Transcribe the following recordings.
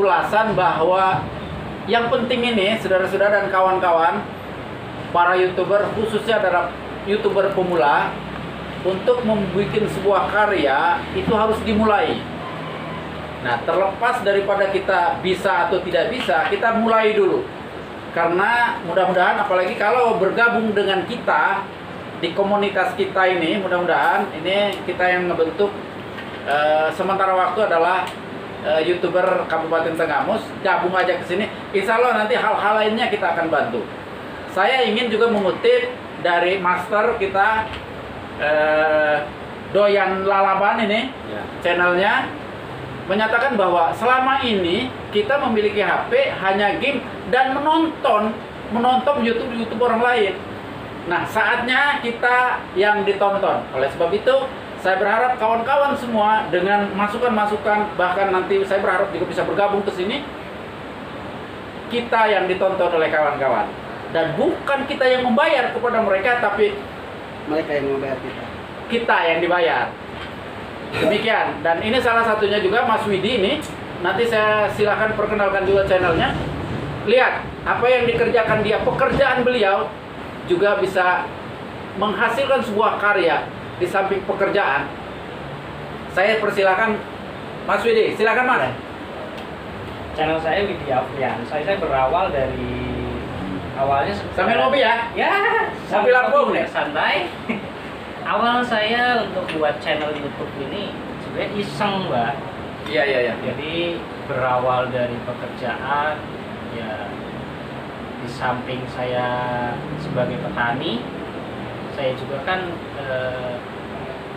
ulasan bahwa yang penting ini, saudara-saudara dan kawan-kawan, para YouTuber, khususnya adalah YouTuber pemula, untuk membuat sebuah karya itu harus dimulai. Nah, terlepas daripada kita bisa atau tidak bisa, kita mulai dulu. Karena mudah-mudahan, apalagi kalau bergabung dengan kita di komunitas kita ini, mudah-mudahan ini kita yang ngebentuk sementara waktu adalah YouTuber Kabupaten Tenggamus. Gabung aja ke sini. Insya Allah nanti hal-hal lainnya kita akan bantu. Saya ingin juga mengutip dari master kita, Doyan Lalaban ini, channelnya, menyatakan bahwa selama ini kita memiliki HP hanya game dan menonton YouTube orang lain. Nah, saatnya kita yang ditonton. Oleh sebab itu, saya berharap kawan-kawan semua dengan masukan-masukan, bahkan nanti saya berharap juga bisa bergabung ke sini, kita yang ditonton oleh kawan-kawan. Dan bukan kita yang membayar kepada mereka, tapi mereka yang membayar kita. Kita yang dibayar. Demikian. Dan ini salah satunya juga Mas Widi ini. Nanti saya silakan perkenalkan juga channelnya. Lihat apa yang dikerjakan dia, pekerjaan beliau juga bisa menghasilkan sebuah karya di samping pekerjaan. Saya persilakan Mas Widi, silakan Mas. Channel saya Widi Afrian. Saya berawal dari awalnya sambil ngopi ya? Ya, sambil lambung nih. Santai. Awal saya untuk buat channel YouTube ini sebenarnya iseng, Mbak. Iya. Jadi berawal dari pekerjaan, ya di samping saya sebagai petani, saya juga kan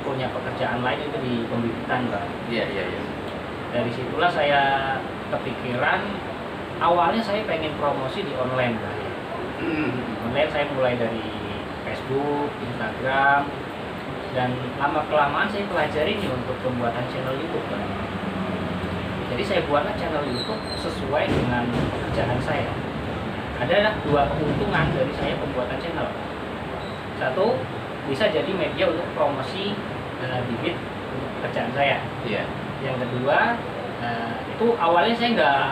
punya pekerjaan lain itu di pembibitan, Mbak. Iya. Dari situlah saya kepikiran, awalnya saya pengen promosi di online, Mbak. Online saya mulai dari Facebook, Instagram, dan lama-kelamaan saya pelajari nih untuk pembuatan channel YouTube, Pak. Jadi saya buatlah channel YouTube sesuai dengan pekerjaan saya. Ada dua keuntungan dari saya pembuatan channel. Satu, bisa jadi media untuk promosi bibit untuk pekerjaan saya. Iya. Yang kedua, itu awalnya saya nggak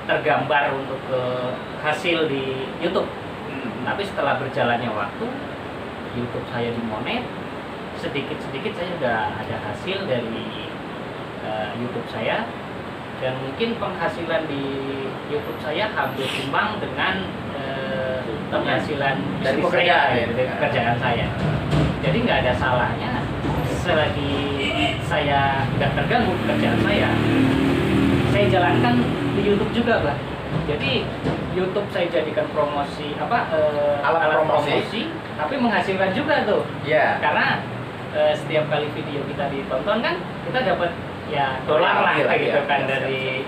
tergambar untuk ke hasil di YouTube. Tapi setelah berjalannya waktu, YouTube saya dimonet, sedikit-sedikit saya sudah ada hasil dari YouTube saya, dan mungkin penghasilan di YouTube saya hampir imbang dengan penghasilan dari pekerjaan saya. Jadi nggak ada salahnya selagi saya nggak terganggu pekerjaan saya jalankan di YouTube juga, Pak. Jadi YouTube saya jadikan promosi alat promosi, tapi menghasilkan juga tuh. Iya. Karena setiap kali video kita ditonton kan kita dapat ya dolar lah gitu kan dari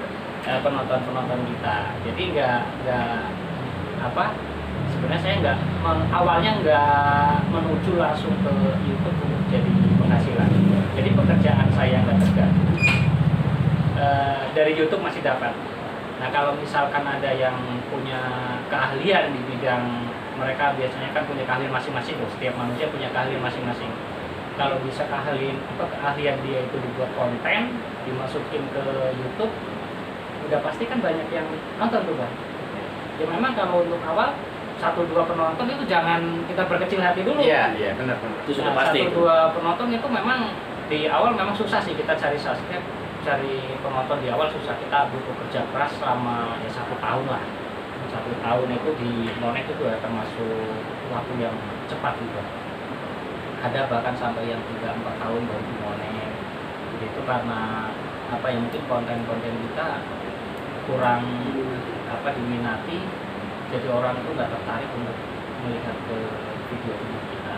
penonton kita. Jadi nggak sebenarnya saya awalnya nggak menuju langsung ke YouTube untuk jadi penghasilan. Jadi pekerjaan saya nggak terganggu. Dari YouTube masih dapat. Nah, kalau misalkan ada yang punya keahlian di bidang, mereka biasanya kan punya keahlian masing-masing tuh. Setiap manusia punya keahlian masing-masing. Kalau bisa keahlian dia itu dibuat konten, dimasukin ke YouTube, udah pasti kan banyak yang nonton tuh, Bang. Ya memang kalau untuk awal 1-2 penonton itu jangan kita berkecil hati dulu. Iya, benar. Itu sudah pasti. 1-2 penonton itu memang di awal memang susah sih, kita cari penonton di awal susah. Kita butuh kerja keras selama ya 1 tahun lah. 1 tahun itu di monet itu ya termasuk waktu yang cepat juga. Ada bahkan sampai yang 3-4 tahun baru di monet. Itu karena mungkin konten-konten kita kurang diminati, jadi orang itu nggak tertarik untuk melihat ke video kita.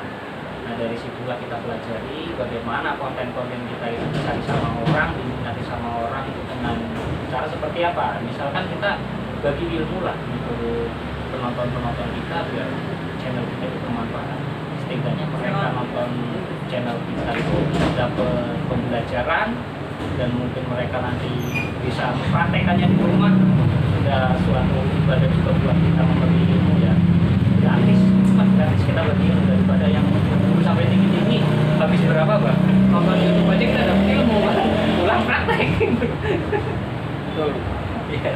Nah, dari situlah kita pelajari bagaimana konten-konten kita itu bisa sama orang, diminati sama orang dengan cara seperti apa. Misalkan kita bagi ilmu lah untuk penonton-penonton kita biar channel kita itu bermanfaat. Setidaknya mereka nonton channel kita itu dapat pembelajaran, dan mungkin mereka nanti bisa mempraktekannya di rumah. Sudah suatu ibadah juga buat kita memberi ilmu ya. Gratis kita bagi ilmu daripada yang sampai tinggi-tinggi habis berapa, Bang? Nonton YouTube aja kita dapat ilmu, pulang praktek. Betul. Iya.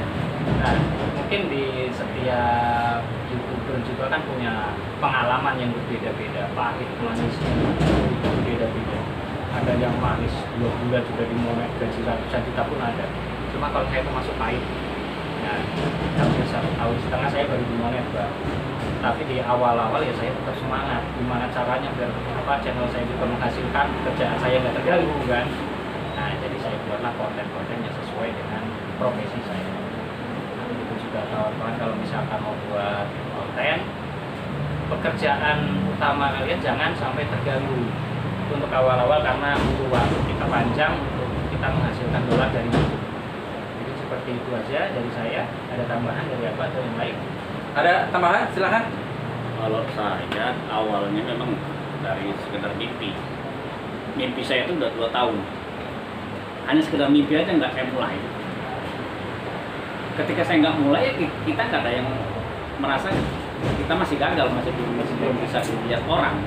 Nah, mungkin di setiap YouTuber juga kan punya pengalaman yang berbeda-beda, pahit manisnya itu berbeda-beda. Ada yang manis 2 bulan sudah dimonet gaji ratusan juta pun ada. Cuma kalau saya termasuk pahit. Nah, hampir 1,5 tahun saya baru dimonet, Bang. Tapi di awal-awal ya saya tetap semangat. Gimana caranya biar channel saya juga menghasilkan, kerjaan saya nggak terganggu kan. Nah, jadi saya buatlah konten-konten yang sesuai dengan profesi saya. Itu juga kawan-kawan kalau misalkan mau buat konten, pekerjaan utama kalian jangan sampai terganggu untuk awal-awal karena butuh waktu kita panjang untuk kita menghasilkan dolar dari YouTube. Jadi seperti itu aja dari saya. Ada tambahan dari apa atau yang lain? Ada tambahan? Silakan. Kalau saya awalnya memang dari sekedar mimpi. Mimpi saya itu udah 2 tahun. Hanya sekedar mimpi aja nggak saya mulai. Ketika saya nggak mulai, kita nggak ada yang merasa kita masih gagal, masih belum bisa dilihat orang.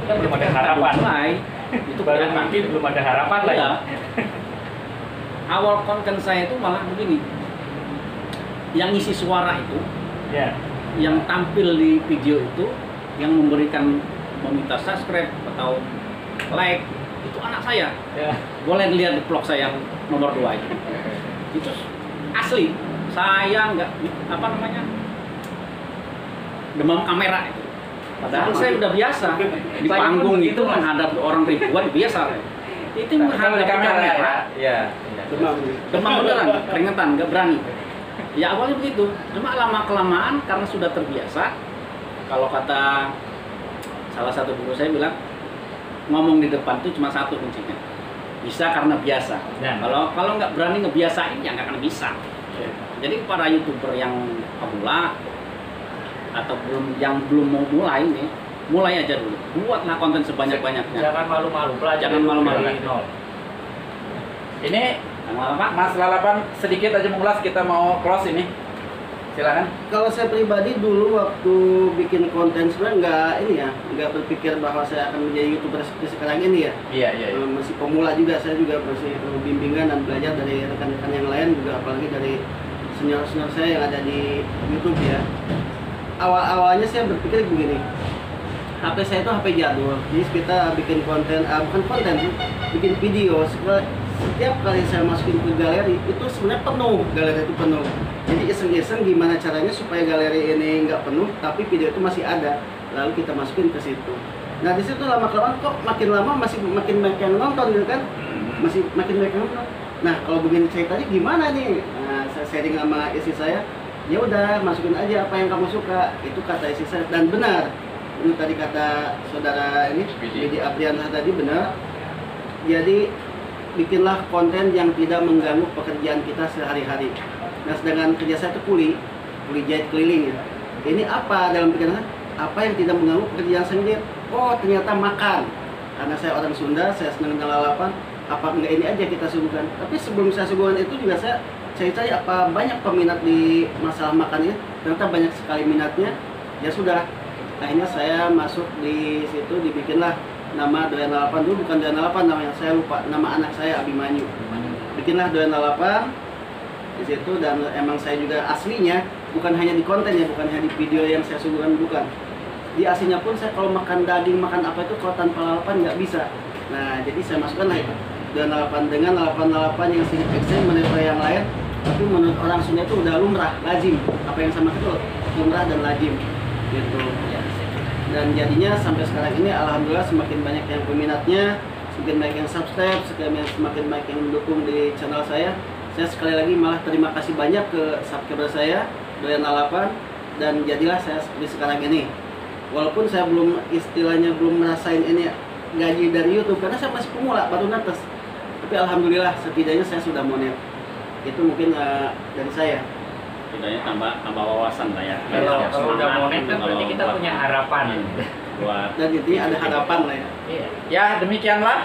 Kita belum ada harapan. Mulai, itu Baru kelihatan. mimpi belum ada harapan lah ya. Iya. Awal konten saya itu malah begini. Yang isi suara itu, Ya. yang tampil di video itu, yang memberikan meminta subscribe atau like, itu anak saya. Ya. Boleh dilihat di vlog saya yang nomor 2 itu. Itu asli. Saya nggak demam kamera itu. Padahal saya udah biasa di panggung itu menghadap orang ribuan biasa. Itu menghadap kamera. Ya. Demam beneran, keringetan, nggak berani. Ya awalnya begitu, cuma lama-kelamaan karena sudah terbiasa. Kalau kata salah satu guru saya bilang, ngomong di depan itu cuma satu kuncinya, bisa karena biasa. Ya. Kalau nggak berani ngebiasain, ya nggak akan bisa. Ya. Jadi para YouTuber yang pemula atau belum mau mulai nih, mulai aja dulu. Buatlah konten sebanyak-banyaknya. Jangan malu-malu, pelajari Jangan malu-malu. dari nol. Ini Yang lama, Mas Lalapan sedikit aja mengulas, kita mau close ini. Silakan. Kalau saya pribadi dulu waktu bikin konten sebenarnya nggak berpikir bahwa saya akan menjadi YouTuber seperti sekarang ini ya. Iya, iya. Masih pemula juga, saya juga masih perlu bimbingan dan belajar dari rekan-rekan yang lain juga, apalagi dari senior-senior saya yang ada di YouTube ya. Awal-awalnya saya berpikir begini, HP saya itu HP jadul, jadi kita bikin konten, bukan konten sih, bikin video. Setiap kali saya masukin ke galeri itu sebenarnya penuh, galeri itu penuh. Jadi iseng-iseng gimana caranya supaya galeri ini nggak penuh, tapi video itu masih ada. Lalu kita masukin ke situ. Nah di situ lama-kelamaan kok makin lama masih makin banyak yang nonton gitu kan, masih makin banyak yang nonton. Nah kalau begini ceritanya gimana nih? Nah saya sharing sama istri saya, ya udah masukin aja apa yang kamu suka. Itu kata istri saya dan benar. Ini tadi kata saudara ini, Bidi Apriansyah tadi benar. Jadi bikinlah konten yang tidak mengganggu pekerjaan kita sehari-hari. Nah, sedangkan kerja saya itu kuli jahit keliling ya. Ini apa dalam pikiran saya? Apa yang tidak mengganggu pekerjaan sendiri? Oh, ternyata makan. Karena saya orang Sunda, saya senang dengan lalapan. Apa enggak ini aja kita suguhkan? Tapi sebelum saya suguhkan itu juga saya cari apa banyak peminat di masalah makan ini. Ternyata banyak sekali minatnya. Ya sudah, akhirnya saya masuk di situ, dibikinlah nama Doyan Lalapan. Dulu bukan Doyan Lalapan namanya, saya lupa nama anak saya, Abimanyu. Bikinlah Doyan Lalapan di situ, dan emang saya juga aslinya bukan hanya di konten ya, bukan hanya di video yang saya suguhkan, bukan. Di aslinya pun saya kalau makan daging, makan apa itu kalau tanpa lalapan nggak bisa. Nah jadi saya masukkan lah itu Doyan Lalapan dengan lalapan-lalapan yang sedikit ekstrim menurut yang lain, tapi menurut orang Sunda itu udah lumrah, lazim. Apa yang sama itu lumrah dan lazim gitu. Dan jadinya sampai sekarang ini alhamdulillah semakin banyak yang peminatnya, semakin banyak yang subscribe, semakin banyak yang mendukung di channel saya. Saya sekali lagi malah terima kasih banyak ke subscriber saya, Doyan Lalapan, dan jadilah saya seperti sekarang ini. Walaupun saya istilahnya belum merasain ini gaji dari YouTube karena saya masih pemula, baru netes. Tapi alhamdulillah setidaknya saya sudah monet. Itu mungkin dari saya. setidaknya tambah wawasan lah ya. Kalau udah monet kan berarti kita punya harapan. Buat Dan intinya ada harapan lah ya. Iya. Ya demikianlah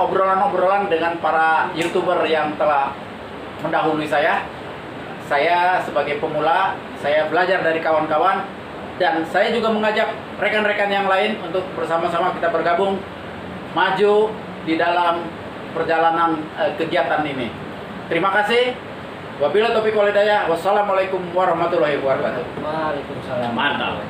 obrolan-obrolan dengan para YouTuber yang telah mendahului saya. Saya sebagai pemula, saya belajar dari kawan-kawan, dan saya juga mengajak rekan-rekan yang lain untuk bersama-sama kita bergabung maju di dalam perjalanan kegiatan ini. Terima kasih. Wabillahi taufiq wal hidayah. Wassalamualaikum warahmatullahi wabarakatuh. Waalaikumsalam. Mantap.